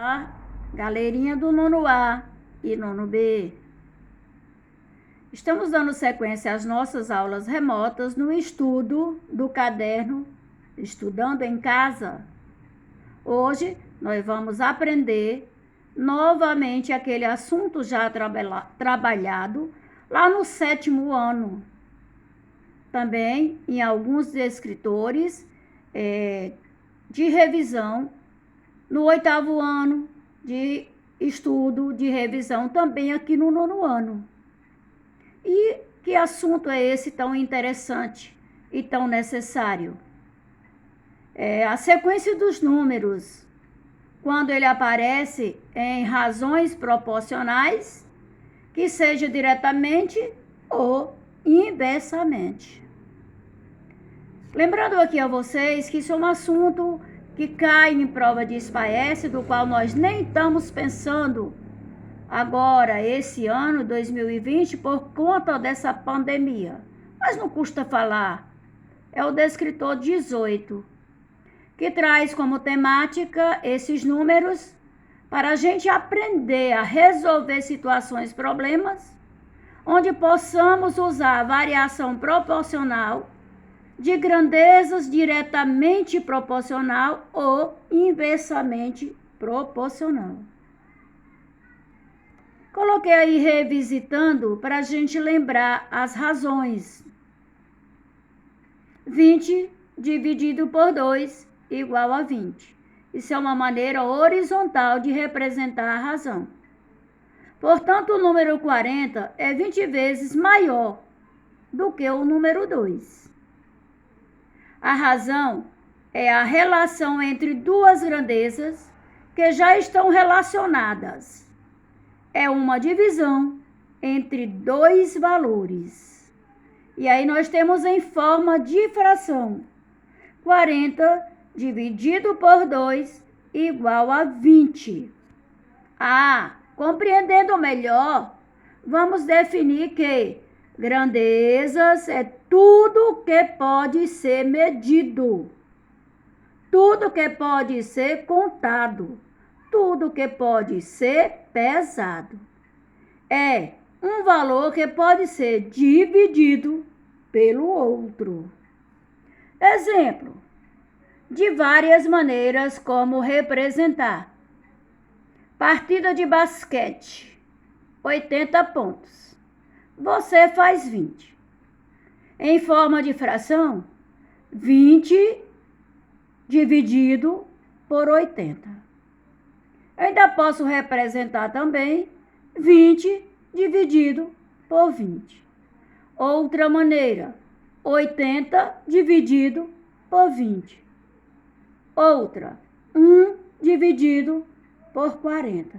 A, galerinha do nono A e nono B. Estamos dando sequência às nossas aulas remotas no estudo do caderno Estudando em Casa. Hoje nós vamos aprender novamente aquele assunto já trabalhado lá no 7º ano. Também em alguns escritores de revisão no 8º ano de estudo, de revisão, também aqui no 9º ano. E que assunto é esse tão interessante e tão necessário? A sequência dos números, quando ele aparece em razões proporcionais, que seja diretamente ou inversamente. Lembrando aqui a vocês que isso é um assunto que cai em prova de SPAES, do qual nós nem estamos pensando agora, esse ano, 2020, por conta dessa pandemia. Mas não custa falar. É o descritor 18, que traz como temática esses números para a gente aprender a resolver situações, problemas, onde possamos usar a variação proporcional de grandezas diretamente proporcional ou inversamente proporcional. Coloquei aí revisitando para a gente lembrar as razões. 20 dividido por 2 igual a 20. Isso é uma maneira horizontal de representar a razão. Portanto, o número 40 é 20 vezes maior do que o número 2. A razão é a relação entre duas grandezas que já estão relacionadas. É uma divisão entre dois valores. E aí nós temos em forma de fração. 40 dividido por 2 igual a 20. Compreendendo melhor, vamos definir que grandezas é tudo que pode ser medido, tudo que pode ser contado, tudo que pode ser pesado. É um valor que pode ser dividido pelo outro. Exemplo, de várias maneiras como representar. Partida de basquete, 80 pontos. Você faz 20. Em forma de fração, 20 dividido por 80. Eu ainda posso representar também 20 dividido por 20. Outra maneira, 80 dividido por 20. Outra, 1 dividido por 40.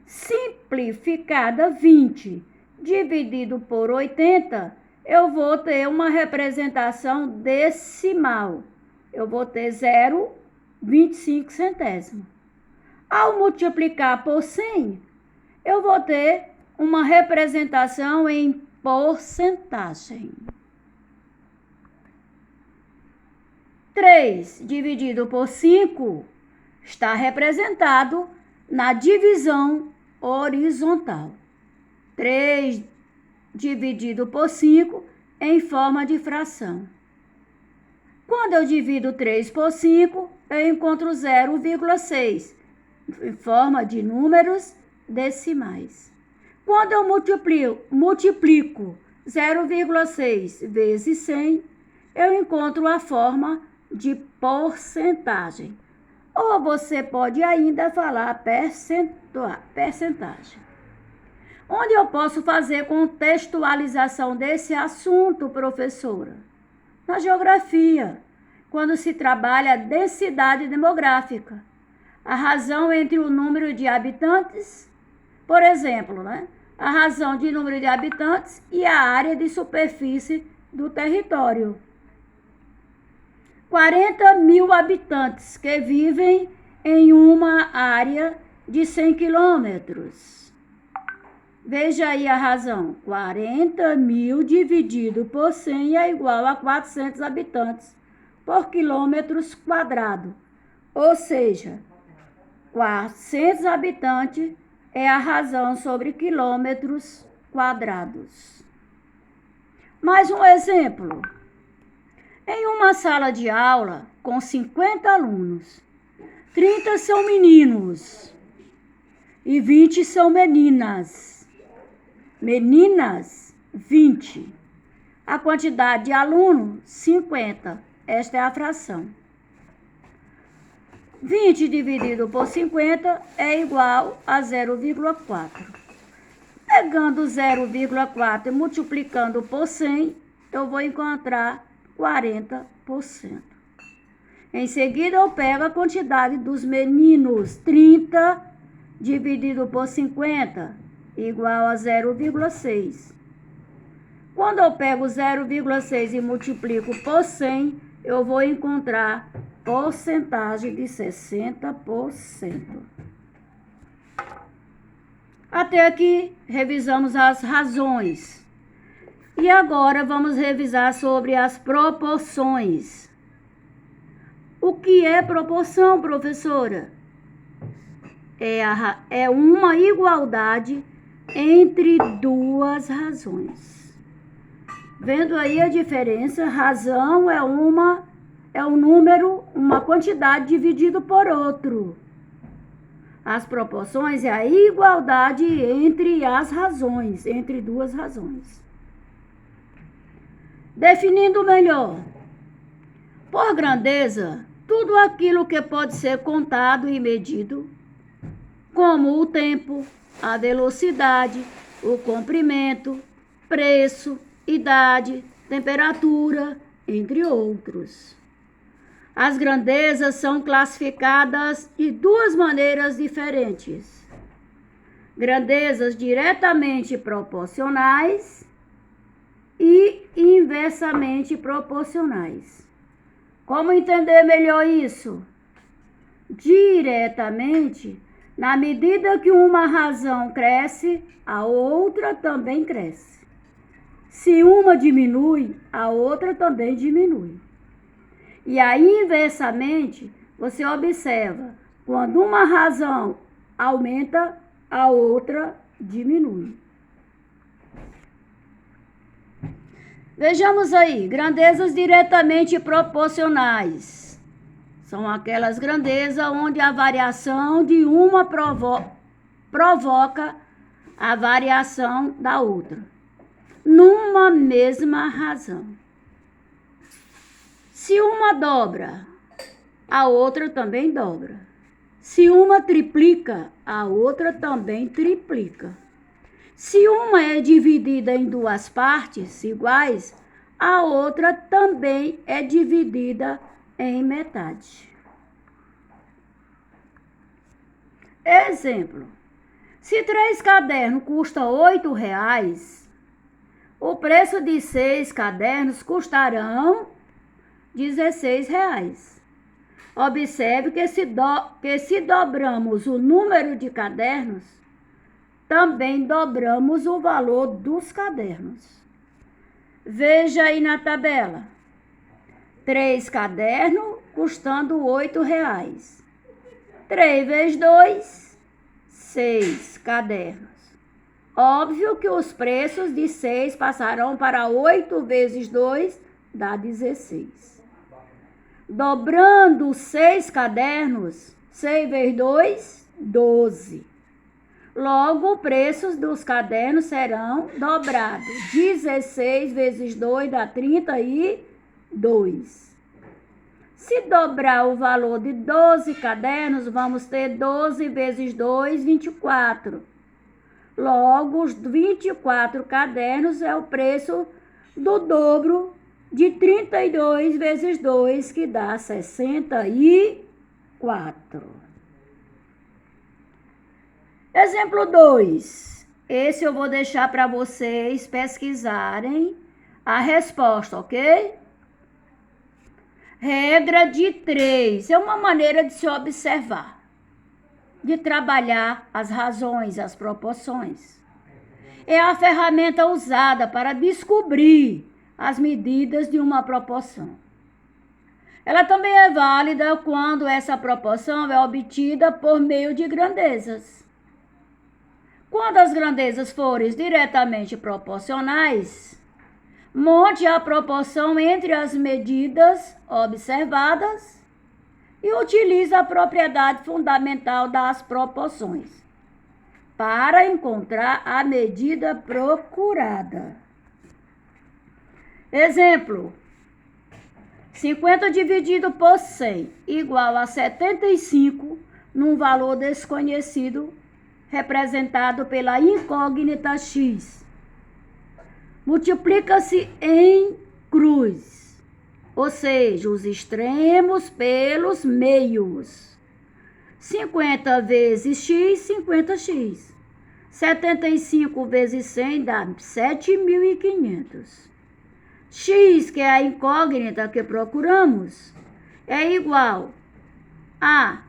Simplificada 20 dividido por 80, eu vou ter uma representação decimal. Eu vou ter 0,25 centésimo. Ao multiplicar por 100, eu vou ter uma representação em porcentagem. 3 dividido por 5 está representado na divisão horizontal. 3 dividido por 5 em forma de fração. Quando eu divido 3 por 5, eu encontro 0,6 em forma de números decimais. Quando eu multiplico 0,6 vezes 100, eu encontro a forma de porcentagem. Ou você pode ainda falar percentagem. Onde eu posso fazer contextualização desse assunto, professora? Na geografia, quando se trabalha a densidade demográfica. A razão entre o número de habitantes, por exemplo, a razão de número de habitantes e a área de superfície do território. 40 mil habitantes que vivem em uma área de 100 quilômetros. Veja aí a razão. 40 mil dividido por 100 é igual a 400 habitantes por quilômetros quadrados. Ou seja, 400 habitantes é a razão sobre quilômetros quadrados. Mais um exemplo. Em uma sala de aula com 50 alunos, 30 são meninos e 20 são meninas. Meninas, 20. A quantidade de alunos, 50. Esta é a fração. 20 dividido por 50 é igual a 0,4. Pegando 0,4 e multiplicando por 100, eu vou encontrar 40%. Em seguida, eu pego a quantidade dos meninos, 30 dividido por 50, igual a 0,6. Quando eu pego 0,6 e multiplico por 100, eu vou encontrar porcentagem de 60%. Até aqui, revisamos as razões. E agora vamos revisar sobre as proporções. O que é proporção, professora? É uma igualdade entre duas razões. Vendo aí a diferença, razão é um número, uma quantidade dividido por outro. As proporções é a igualdade entre as razões, entre duas razões. Definindo melhor, por grandeza, tudo aquilo que pode ser contado e medido, como o tempo, a velocidade, o comprimento, preço, idade, temperatura, entre outros. As grandezas são classificadas de duas maneiras diferentes. Grandezas diretamente proporcionais e inversamente proporcionais. Como entender melhor isso? Diretamente, na medida que uma razão cresce, a outra também cresce. Se uma diminui, a outra também diminui. E aí, inversamente, você observa, quando uma razão aumenta, a outra diminui. Vejamos aí, grandezas diretamente proporcionais. São aquelas grandezas onde a variação de uma provoca a variação da outra, numa mesma razão. Se uma dobra, a outra também dobra. Se uma triplica, a outra também triplica. Se uma é dividida em duas partes iguais, a outra também é dividida em metade. Exemplo: se 3 cadernos custam R$8, o preço de 6 cadernos custarão R$16. Observe que se dobramos o número de cadernos, também dobramos o valor dos cadernos. Veja aí na tabela. 3 cadernos custando R$8. 3 vezes 2, 6 cadernos. Óbvio que os preços de 6 passarão para 8 vezes 2, dá 16. Dobrando 6 cadernos, 6 vezes 2, 12. Logo, os preços dos cadernos serão dobrados. 16 vezes 2 dá 32. Se dobrar o valor de 12 cadernos, vamos ter 12 vezes 2, 24. Logo, os 24 cadernos é o preço do dobro de 32 vezes 2, que dá 64. Exemplo 2. Esse eu vou deixar para vocês pesquisarem a resposta, ok? Regra de 3. É uma maneira de se observar, de trabalhar as razões, as proporções. É a ferramenta usada para descobrir as medidas de uma proporção. Ela também é válida quando essa proporção é obtida por meio de grandezas. Quando as grandezas forem diretamente proporcionais, monte a proporção entre as medidas observadas e utilize a propriedade fundamental das proporções para encontrar a medida procurada. Exemplo: 50 dividido por 100 igual a 75 num valor desconhecido, representado pela incógnita x. Multiplica-se em cruz, ou seja, os extremos pelos meios. 50 vezes x, 50x. 75 vezes 100 dá 7.500. X, que é a incógnita que procuramos, é igual a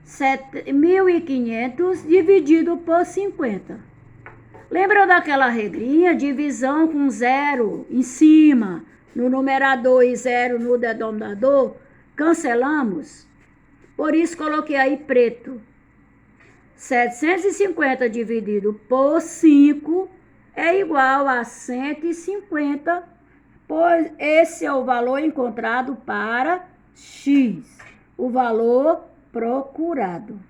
7.500 dividido por 50. Lembra daquela regrinha? Divisão com zero em cima, no numerador, e zero no denominador? Cancelamos. Por isso coloquei aí preto. 750 dividido por 5 é igual a 150, pois esse é o valor encontrado para x, o valor procurado.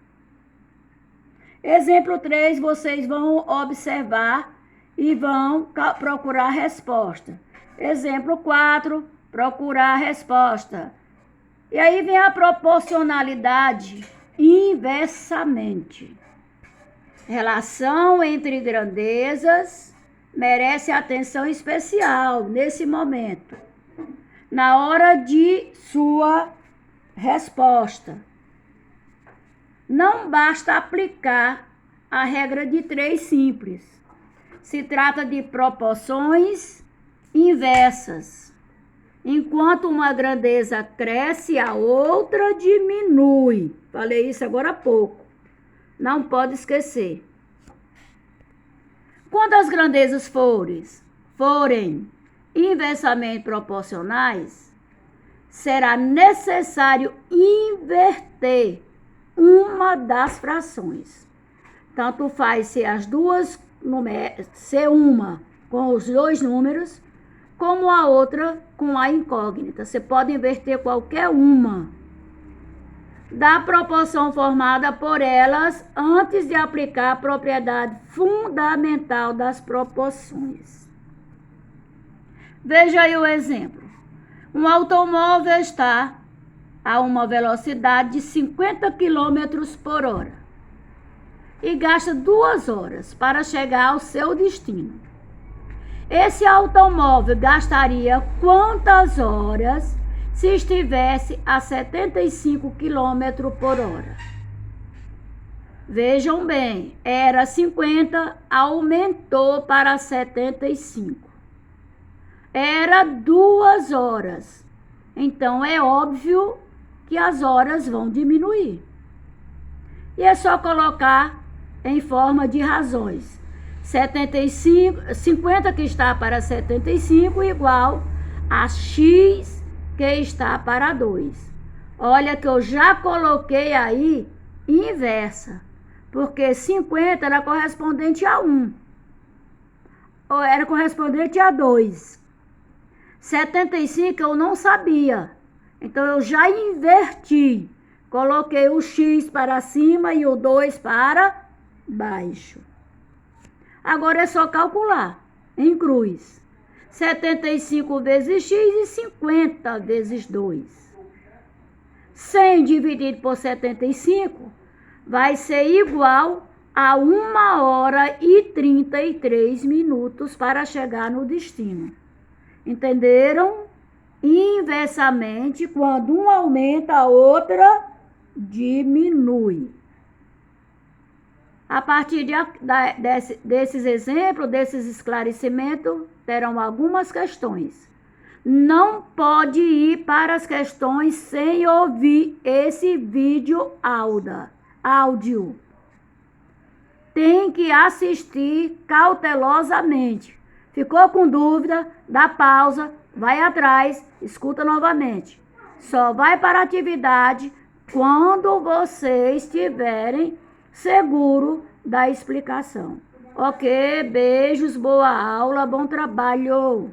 Exemplo 3, vocês vão observar e vão procurar a resposta. Exemplo 4, procurar a resposta. E aí vem a proporcionalidade inversamente. Relação entre grandezas merece atenção especial nesse momento, na hora de sua resposta. Não basta aplicar a regra de 3 simples. Se trata de proporções inversas. Enquanto uma grandeza cresce, a outra diminui. Falei isso agora há pouco. Não pode esquecer. Quando as grandezas forem inversamente proporcionais, será necessário inverter uma das frações. Tanto faz ser as duas, ser uma com os dois números, como a outra com a incógnita. Você pode inverter qualquer uma da proporção formada por elas antes de aplicar a propriedade fundamental das proporções. Veja aí o exemplo. Um automóvel está a uma velocidade de 50 km por hora e gasta 2 horas para chegar ao seu destino. Esse automóvel gastaria quantas horas se estivesse a 75 km por hora? Vejam bem, era 50, aumentou para 75. Era 2 horas. Então, é óbvio que as horas vão diminuir. E é só colocar em forma de razões. 50 que está para 75 igual a x que está para 2. Olha que eu já coloquei aí inversa, porque 50 era correspondente a 1, ou era correspondente a 2. 75 eu não sabia, então eu já inverti. Coloquei o x para cima e o 2 para baixo. Agora é só calcular em cruz. 75 vezes x e 50 vezes 2. 100 dividido por 75 vai ser igual a 1 hora e 33 minutos para chegar no destino. Entenderam? Inversamente, quando um aumenta, a outra diminui. A partir desses exemplos, desses esclarecimentos, terão algumas questões. Não pode ir para as questões sem ouvir esse vídeo áudio. Tem que assistir cautelosamente. Ficou com dúvida? Dá pausa, vai atrás, escuta novamente. Só vai para a atividade quando vocês estiverem seguros da explicação. Ok, beijos, boa aula, bom trabalho.